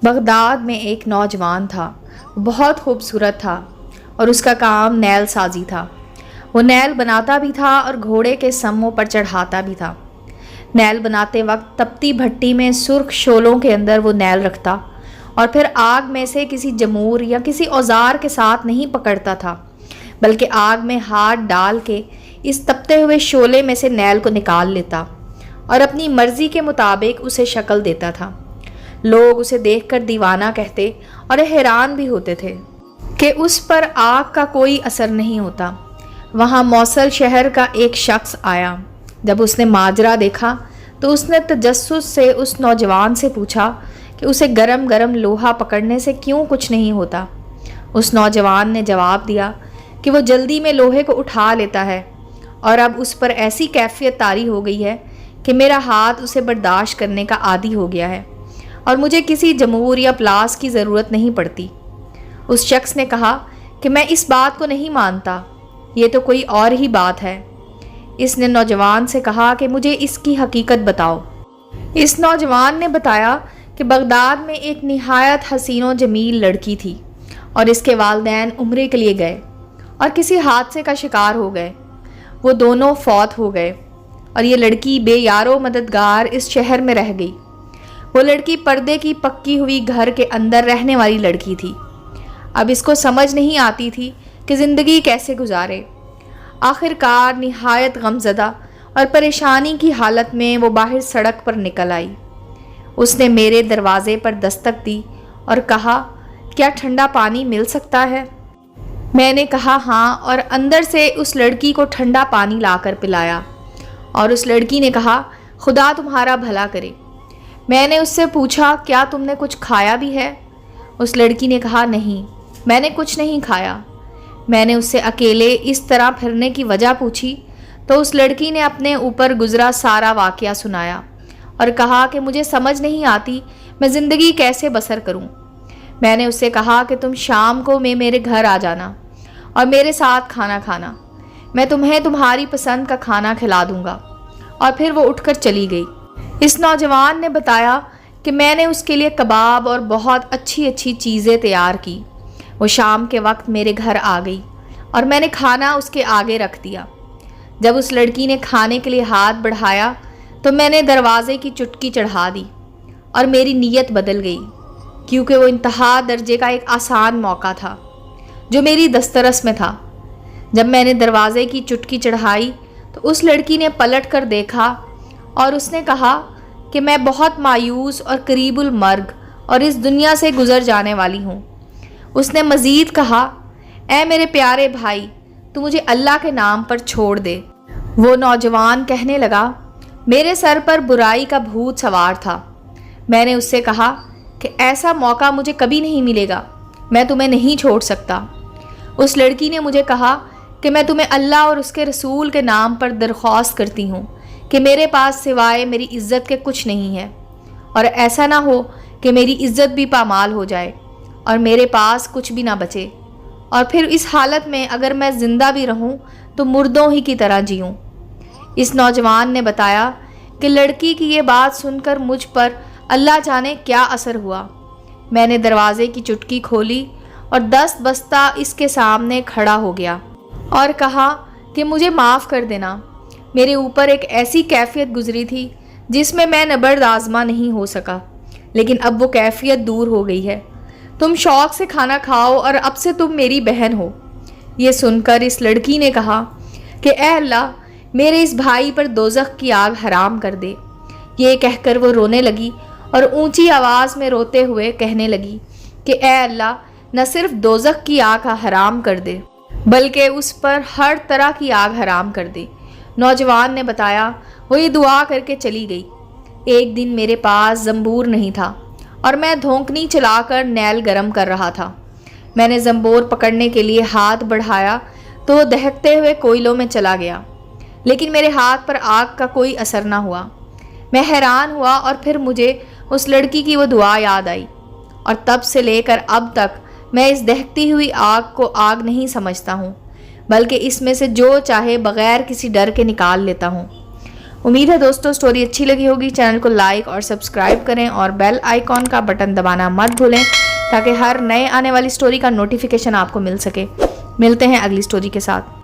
Baghdad میں ایک نوجوان تھا، وہ بہت خوبصورت تھا اور اس کا کام نیل سازی تھا۔ وہ نیل بناتا بھی تھا اور گھوڑے کے سموں پر چڑھاتا بھی تھا۔ نیل بناتے وقت تپتی بھٹی میں سرخ شعلوں کے اندر وہ نیل رکھتا اور پھر آگ میں سے کسی جمور یا کسی اوزار کے ساتھ نہیں پکڑتا تھا، بلکہ آگ میں ہاتھ ڈال کے اس تپتے ہوئے شعلے میں سے نیل کو نکال لیتا اور اپنی مرضی کے مطابق اسے شکل دیتا تھا۔ لوگ اسے دیکھ کر دیوانہ کہتے اور حیران بھی ہوتے تھے کہ اس پر آگ کا کوئی اثر نہیں ہوتا۔ وہاں موصل شہر کا ایک شخص آیا۔ جب اس نے ماجرا دیکھا تو اس نے تجسس سے اس نوجوان سے پوچھا کہ اسے گرم گرم لوہا پکڑنے سے کیوں کچھ نہیں ہوتا۔ اس نوجوان نے جواب دیا کہ وہ جلدی میں لوہے کو اٹھا لیتا ہے اور اب اس پر ایسی کیفیت طاری ہو گئی ہے کہ میرا ہاتھ اسے برداشت کرنے کا عادی ہو گیا ہے اور مجھے کسی جمور یا پلاس کی ضرورت نہیں پڑتی۔ اس شخص نے کہا کہ میں اس بات کو نہیں مانتا، یہ تو کوئی اور ہی بات ہے۔ اس نے نوجوان سے کہا کہ مجھے اس کی حقیقت بتاؤ۔ اس نوجوان نے بتایا کہ بغداد میں ایک نہایت حسین و جمیل لڑکی تھی اور اس کے والدین عمرے کے لیے گئے اور کسی حادثے کا شکار ہو گئے۔ وہ دونوں فوت ہو گئے اور یہ لڑکی بے یار و مددگار اس شہر میں رہ گئی۔ وہ لڑکی پردے کی پکی ہوئی گھر کے اندر رہنے والی لڑکی تھی۔ اب اس کو سمجھ نہیں آتی تھی کہ زندگی کیسے گزارے۔ آخر کار نہایت غمزدہ اور پریشانی کی حالت میں وہ باہر سڑک پر نکل آئی۔ اس نے میرے دروازے پر دستک دی اور کہا، کیا ٹھنڈا پانی مل سکتا ہے؟ میں نے کہا ہاں، اور اندر سے اس لڑکی کو ٹھنڈا پانی لا کر پلایا اور اس لڑکی نے کہا، خدا تمہارا بھلا کرے۔ میں نے اس سے پوچھا، کیا تم نے کچھ کھایا بھی ہے؟ اس لڑکی نے کہا، نہیں، میں نے کچھ نہیں کھایا۔ میں نے اس سے اکیلے اس طرح پھرنے کی وجہ پوچھی تو اس لڑکی نے اپنے اوپر گزرا سارا واقعہ سنایا اور کہا کہ مجھے سمجھ نہیں آتی میں زندگی کیسے بسر کروں۔ میں نے اس سے کہا کہ تم شام کو میرے گھر آ جانا اور میرے ساتھ کھانا کھانا، میں تمہیں تمہاری پسند کا کھانا کھلا دوں گا، اور پھر وہ اٹھ کر چلی گئی۔ اس نوجوان نے بتایا کہ میں نے اس کے لیے کباب اور بہت اچھی اچھی چیزیں تیار کی۔ وہ شام کے وقت میرے گھر آ گئی اور میں نے کھانا اس کے آگے رکھ دیا۔ جب اس لڑکی نے کھانے کے لیے ہاتھ بڑھایا تو میں نے دروازے کی چٹکی چڑھا دی اور میری نیت بدل گئی، کیونکہ وہ انتہا درجے کا ایک آسان موقع تھا جو میری دسترس میں تھا۔ جب میں نے دروازے کی چٹکی چڑھائی تو اس لڑکی نے پلٹ کر دیکھا اور اس نے کہا کہ میں بہت مایوس اور قریب المرگ اور اس دنیا سے گزر جانے والی ہوں۔ اس نے مزید کہا، اے میرے پیارے بھائی، تو مجھے اللہ کے نام پر چھوڑ دے۔ وہ نوجوان کہنے لگا، میرے سر پر برائی کا بھوت سوار تھا۔ میں نے اس سے کہا کہ ایسا موقع مجھے کبھی نہیں ملے گا، میں تمہیں نہیں چھوڑ سکتا۔ اس لڑکی نے مجھے کہا کہ میں تمہیں اللہ اور اس کے رسول کے نام پر درخواست کرتی ہوں کہ میرے پاس سوائے میری عزت کے کچھ نہیں ہے، اور ایسا نہ ہو کہ میری عزت بھی پامال ہو جائے اور میرے پاس کچھ بھی نہ بچے، اور پھر اس حالت میں اگر میں زندہ بھی رہوں تو مردوں ہی کی طرح جیوں۔ اس نوجوان نے بتایا کہ لڑکی کی یہ بات سن کر مجھ پر اللہ جانے کیا اثر ہوا۔ میں نے دروازے کی چٹکی کھولی اور دست بستہ اس کے سامنے کھڑا ہو گیا اور کہا کہ مجھے معاف کر دینا۔ میرے اوپر ایک ایسی کیفیت گزری تھی جس میں نبرد آزما نہیں ہو سکا، لیکن اب وہ کیفیت دور ہو گئی ہے۔ تم شوق سے کھانا کھاؤ اور اب سے تم میری بہن ہو۔ یہ سن کر اس لڑکی نے کہا کہ اے اللہ، میرے اس بھائی پر دوزخ کی آگ حرام کر دے۔ یہ کہہ کر وہ رونے لگی اور اونچی آواز میں روتے ہوئے کہنے لگی کہ اے اللہ، نہ صرف دوزخ کی آگ حرام کر دے بلکہ اس پر ہر طرح کی آگ حرام کر دے۔ نوجوان نے بتایا، وہ یہ دعا کر کے چلی گئی۔ ایک دن میرے پاس زنبور نہیں تھا اور میں دھونکنی چلا کر نیل گرم کر رہا تھا۔ میں نے زنبور پکڑنے کے لیے ہاتھ بڑھایا تو وہ دہکتے ہوئے کوئلوں میں چلا گیا، لیکن میرے ہاتھ پر آگ کا کوئی اثر نہ ہوا۔ میں حیران ہوا اور پھر مجھے اس لڑکی کی وہ دعا یاد آئی، اور تب سے لے کر اب تک میں اس دہکتی ہوئی آگ کو آگ نہیں سمجھتا ہوں، بلکہ اس میں سے جو چاہے بغیر کسی ڈر کے نکال لیتا ہوں۔ امید ہے دوستوں اسٹوری اچھی لگی ہوگی. چینل کو لائک اور سبسکرائب کریں اور بیل آئیکن کا بٹن دبانا مت بھولیں تاکہ ہر نئے آنے والی اسٹوری کا نوٹیفیکیشن آپ کو مل سکے. ملتے ہیں اگلی اسٹوری کے ساتھ.